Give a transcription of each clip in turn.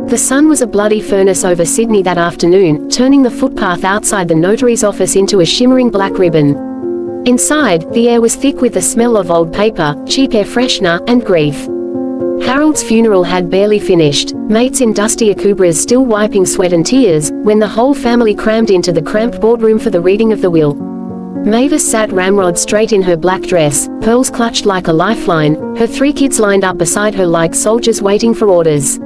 The sun was a bloody furnace over Sydney that afternoon, turning the footpath outside the notary's office into a shimmering black ribbon. Inside, the air was thick with the smell of old paper, cheap air freshener, and grief. Harold's funeral had barely finished, mates in dusty akubras still wiping sweat and tears, when the whole family crammed into the cramped boardroom for the reading of the will. Mavis sat ramrod straight in her black dress, pearls clutched like a lifeline, her 3 kids lined up beside her like soldiers waiting for orders.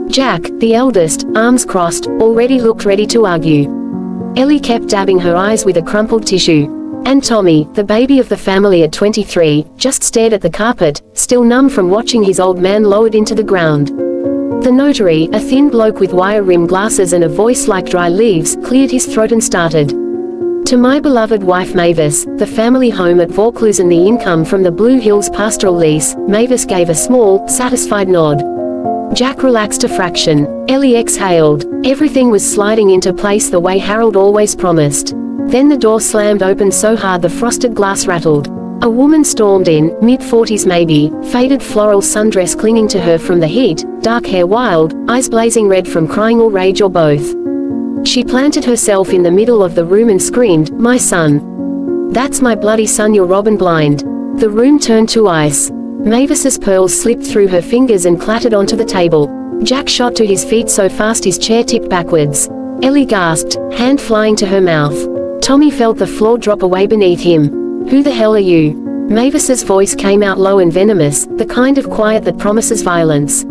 Jack, the eldest, arms crossed, already looked ready to argue. Ellie kept dabbing her eyes with a crumpled tissue. And Tommy, the baby of the family at 23, just stared at the carpet, still numb from watching his old man lowered into the ground. The notary, a thin bloke with wire-rimmed glasses and a voice like dry leaves, cleared his throat and started. To my beloved wife Mavis, the family home at Vaucluse and the income from the Blue Hills pastoral lease, Mavis gave a small, satisfied nod. Jack relaxed a fraction. Ellie exhaled. Everything was sliding into place the way Harold always promised. Then the door slammed open so hard the frosted glass rattled. A woman stormed in, mid-40s maybe, faded floral sundress clinging to her from the heat, dark hair wild, eyes blazing red from crying or rage or both. She planted herself in the middle of the room and screamed, "My son. That's my bloody son, you're robbin' blind." The room turned to ice. Mavis's pearls slipped through her fingers and clattered onto the table. Jack shot to his feet so fast his chair tipped backwards. Ellie gasped, hand flying to her mouth. Tommy felt the floor drop away beneath him. "Who the hell are you?" Mavis's voice came out low and venomous, the kind of quiet that promises violence.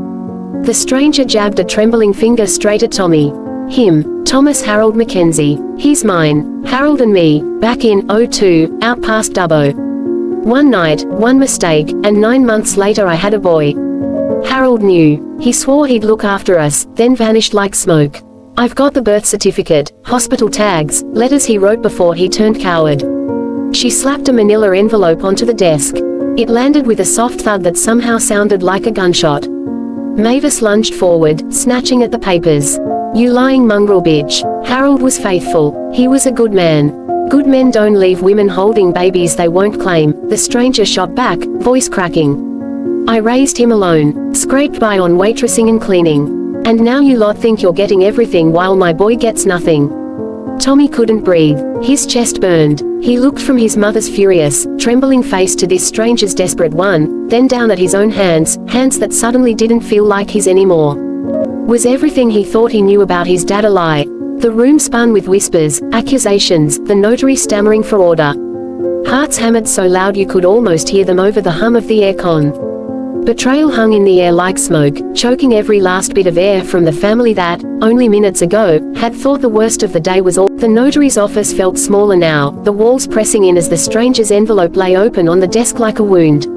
The stranger jabbed a trembling finger straight at Tommy. "Him, Thomas Harold Mackenzie. He's mine. Harold and me, back in '02, out past Dubbo. One night, one mistake, and 9 months later I had a boy. Harold knew. He swore he'd look after us, then vanished like smoke. I've got the birth certificate, hospital tags, letters he wrote before he turned coward." She slapped a manila envelope onto the desk. It landed with a soft thud that somehow sounded like a gunshot. Mavis lunged forward, snatching at the papers. "You lying mongrel bitch. Harold was faithful. He was a good man. Good men don't leave women holding babies they won't claim," the stranger shot back, voice cracking. "I raised him alone, scraped by on waitressing and cleaning. And now you lot think you're getting everything while my boy gets nothing." Tommy couldn't breathe. His chest burned. He looked from his mother's furious, trembling face to this stranger's desperate one, then down at his own hands, hands that suddenly didn't feel like his anymore. Was everything he thought he knew about his dad a lie? The room spun with whispers, accusations, the notary stammering for order. Hearts hammered so loud you could almost hear them over the hum of the aircon. Betrayal hung in the air like smoke, choking every last bit of air from the family that, only minutes ago, had thought the worst of the day was all. The notary's office felt smaller now, the walls pressing in as the stranger's envelope lay open on the desk like a wound.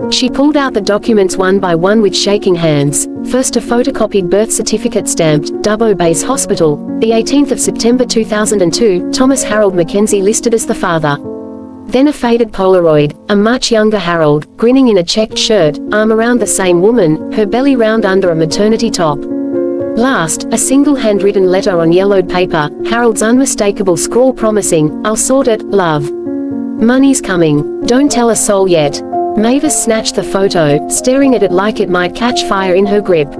She pulled out the documents one by one with shaking hands. First a photocopied birth certificate stamped, Dubbo Base Hospital, the 18th of September 2002, Thomas Harold Mackenzie listed as the father. Then a faded Polaroid, a much younger Harold, grinning in a checked shirt, arm around the same woman, her belly round under a maternity top. Last, a single handwritten letter on yellowed paper, Harold's unmistakable scrawl promising, "I'll sort it, love. Money's coming. Don't tell a soul yet." Mavis snatched the photo, staring at it like it might catch fire in her grip.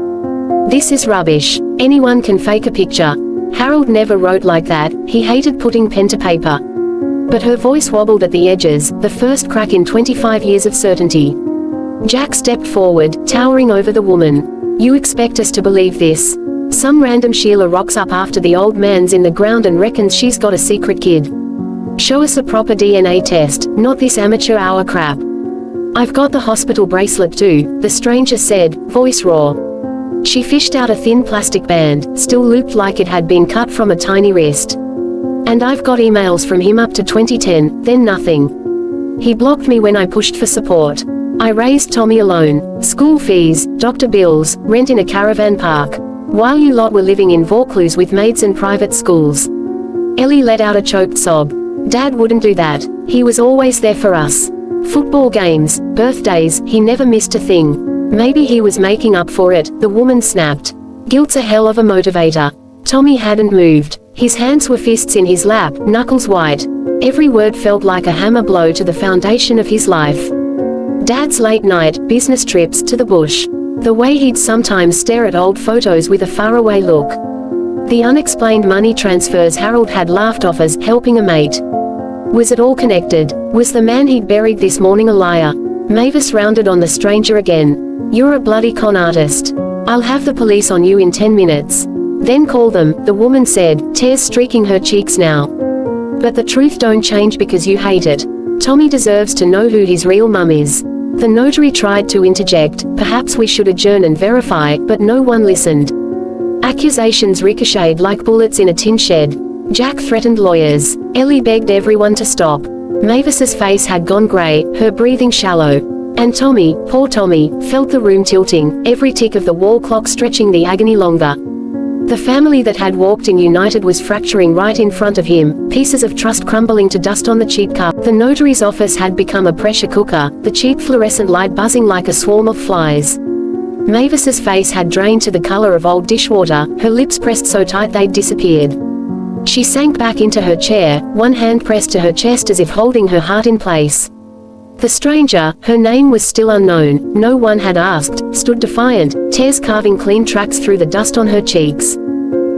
"This is rubbish. Anyone can fake a picture. Harold never wrote like that, he hated putting pen to paper." But her voice wobbled at the edges, the first crack in 25 years of certainty. Jack stepped forward, towering over the woman. "You expect us to believe this? Some random Sheila rocks up after the old man's in the ground and reckons she's got a secret kid. Show us a proper DNA test, not this amateur hour crap." "I've got the hospital bracelet too," the stranger said, voice raw. She fished out a thin plastic band, still looped like it had been cut from a tiny wrist. "And I've got emails from him up to 2010, then nothing. He blocked me when I pushed for support. I raised Tommy alone. School fees, doctor bills, rent in a caravan park. While you lot were living in Vaucluse with maids and private schools." Ellie let out a choked sob. "Dad wouldn't do that. He was always there for us. Football games, birthdays, he never missed a thing. Maybe he was making up for it," the woman snapped. "Guilt's a hell of a motivator." Tommy hadn't moved. His hands were fists in his lap, knuckles white. Every word felt like a hammer blow to the foundation of his life. Dad's late night, business trips to the bush. The way he'd sometimes stare at old photos with a faraway look. The unexplained money transfers Harold had laughed off as helping a mate. Was it all connected? Was the man he'd buried this morning a liar? Mavis rounded on the stranger again. You're a bloody con artist. I'll have the police on you in 10 minutes. Then call them, the woman said, tears streaking her cheeks now. But the truth don't change because you hate it. Tommy deserves to know who his real mum is. The notary tried to interject, perhaps we should adjourn and verify, but no one listened. Accusations ricocheted like bullets in a tin shed. Jack threatened lawyers. Ellie begged everyone to stop. Mavis's face had gone grey, her breathing shallow. And Tommy, poor Tommy, felt the room tilting, every tick of the wall clock stretching the agony longer. The family that had walked in united was fracturing right in front of him, pieces of trust crumbling to dust on the cheap cup. The notary's office had become a pressure cooker, the cheap fluorescent light buzzing like a swarm of flies. Mavis's face had drained to the color of old dishwater, her lips pressed so tight they'd disappeared. She sank back into her chair, one hand pressed to her chest as if holding her heart in place. The stranger, her name was still unknown, no one had asked, stood defiant, tears carving clean tracks through the dust on her cheeks.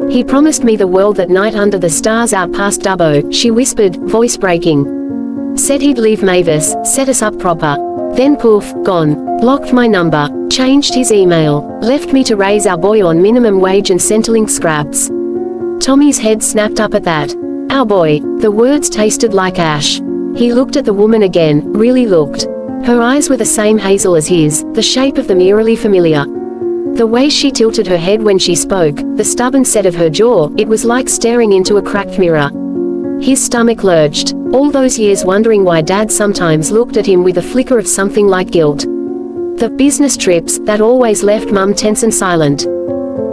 He promised me the world that night under the stars out past Dubbo, she whispered, voice breaking. Said he'd leave Mavis, set us up proper. Then poof, gone. Blocked my number, changed his email, left me to raise our boy on minimum wage and Centrelink scraps. Tommy's head snapped up at that. Our boy, the words tasted like ash. He looked at the woman again, really looked. Her eyes were the same hazel as his, the shape of them eerily familiar. The way she tilted her head when she spoke, the stubborn set of her jaw, it was like staring into a cracked mirror. His stomach lurched, all those years wondering why Dad sometimes looked at him with a flicker of something like guilt. The business trips, that always left Mum tense and silent.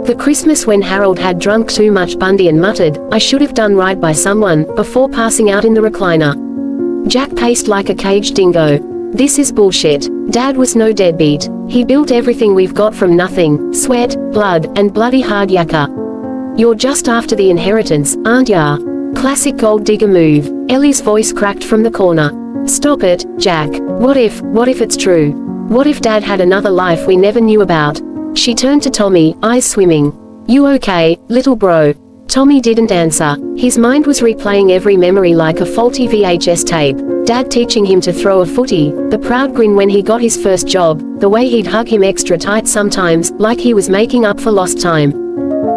The Christmas when Harold had drunk too much Bundy and muttered, I should have done right by someone, before passing out in the recliner. Jack paced like a caged dingo. This is bullshit. Dad was no deadbeat. He built everything we've got from nothing, sweat, blood, and bloody hard yakka. You're just after the inheritance, aren't ya? Classic gold digger move. Ellie's voice cracked from the corner. Stop it, Jack. What if it's true? What if Dad had another life we never knew about? She turned to Tommy, eyes swimming. You okay, little bro? Tommy didn't answer. His mind was replaying every memory like a faulty VHS tape. Dad teaching him to throw a footy, the proud grin when he got his first job, the way he'd hug him extra tight sometimes, like he was making up for lost time.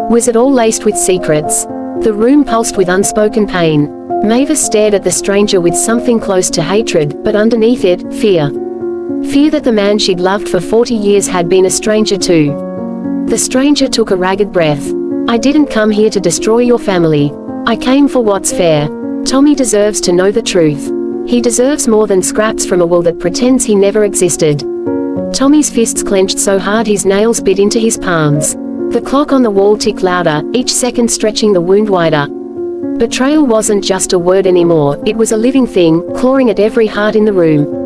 Was it all laced with secrets? The room pulsed with unspoken pain. Mavis stared at the stranger with something close to hatred, but underneath it, fear. Fear that the man she'd loved for 40 years had been a stranger too. The stranger took a ragged breath. I didn't come here to destroy your family. I came for what's fair. Tommy deserves to know the truth. He deserves more than scraps from a world that pretends he never existed. Tommy's fists clenched so hard his nails bit into his palms. The clock on the wall ticked louder, each second stretching the wound wider. Betrayal wasn't just a word anymore, it was a living thing, clawing at every heart in the room.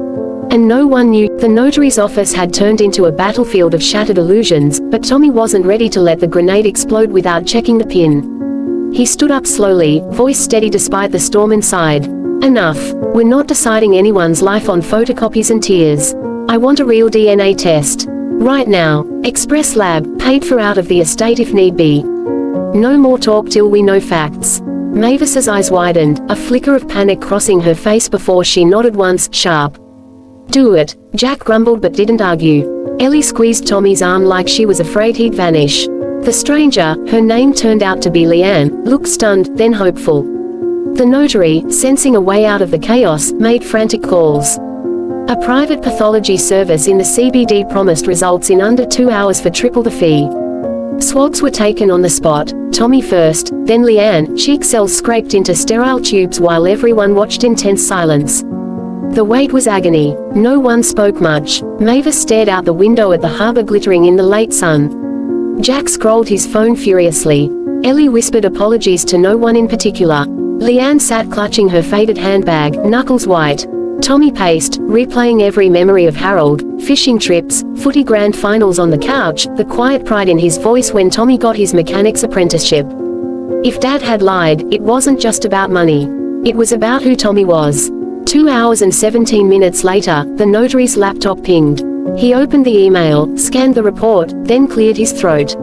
And no one knew. The notary's office had turned into a battlefield of shattered illusions, but Tommy wasn't ready to let the grenade explode without checking the pin. He stood up slowly, voice steady despite the storm inside. Enough. We're not deciding anyone's life on photocopies and tears. I want a real DNA test. Right now. Express lab, paid for out of the estate if need be. No more talk till we know facts. Mavis's eyes widened, a flicker of panic crossing her face before she nodded once, sharp. Do it, Jack grumbled but didn't argue. Ellie squeezed Tommy's arm like she was afraid he'd vanish. The stranger, her name turned out to be Leanne, looked stunned, then hopeful. The notary, sensing a way out of the chaos, made frantic calls. A private pathology service in the CBD promised results in under 2 hours for triple the fee. Swabs were taken on the spot, Tommy first, then Leanne, cheek cells scraped into sterile tubes while everyone watched in tense silence. The wait was agony. No one spoke much. Mavis stared out the window at the harbor glittering in the late sun. Jack scrolled his phone furiously. Ellie whispered apologies to no one in particular. Leanne sat clutching her faded handbag, knuckles white. Tommy paced, replaying every memory of Harold, fishing trips, footy grand finals on the couch, the quiet pride in his voice when Tommy got his mechanic's apprenticeship. If Dad had lied, it wasn't just about money. It was about who Tommy was. 2 hours and 17 minutes later, the notary's laptop pinged. He opened the email, scanned the report, then cleared his throat.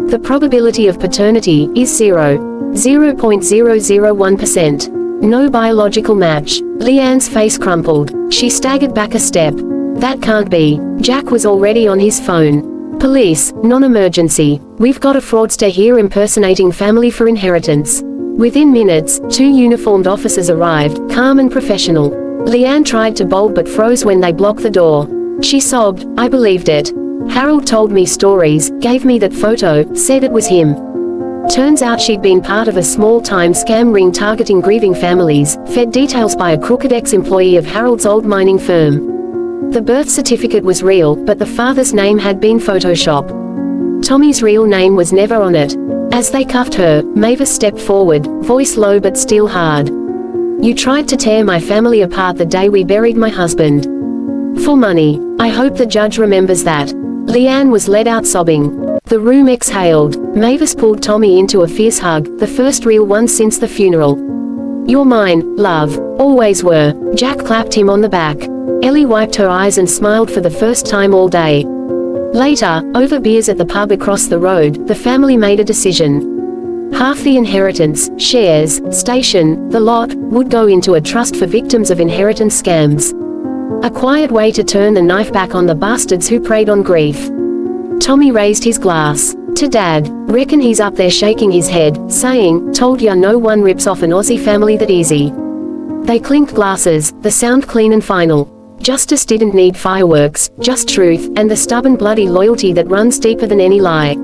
The probability of paternity is 0.001%. No biological match. Leanne's face crumpled. She staggered back a step. That can't be. Jack was already on his phone. Police, non-emergency. We've got a fraudster here impersonating family for inheritance. Within minutes, 2 uniformed officers arrived, calm and professional. Leanne tried to bolt but froze when they blocked the door. She sobbed, "I believed it. Harold told me stories, gave me that photo, said it was him." Turns out she'd been part of a small-time scam ring targeting grieving families, fed details by a crooked ex-employee of Harold's old mining firm. The birth certificate was real, but the father's name had been Photoshop. Tommy's real name was never on it. As they cuffed her, Mavis stepped forward, voice low but still hard. "You tried to tear my family apart the day we buried my husband. For money. I hope the judge remembers that." Leanne was led out sobbing. The room exhaled. Mavis pulled Tommy into a fierce hug, the first real one since the funeral. "You're mine, love. Always were." Jack clapped him on the back. Ellie wiped her eyes and smiled for the first time all day. Later, over beers at the pub across the road, the family made a decision. Half the inheritance, shares, station, the lot, would go into a trust for victims of inheritance scams. A quiet way to turn the knife back on the bastards who preyed on grief. Tommy raised his glass. To Dad. Reckon he's up there shaking his head, saying, "Told ya no one rips off an Aussie family that easy." They clinked glasses, the sound clean and final. Justice didn't need fireworks, just truth, and the stubborn bloody loyalty that runs deeper than any lie.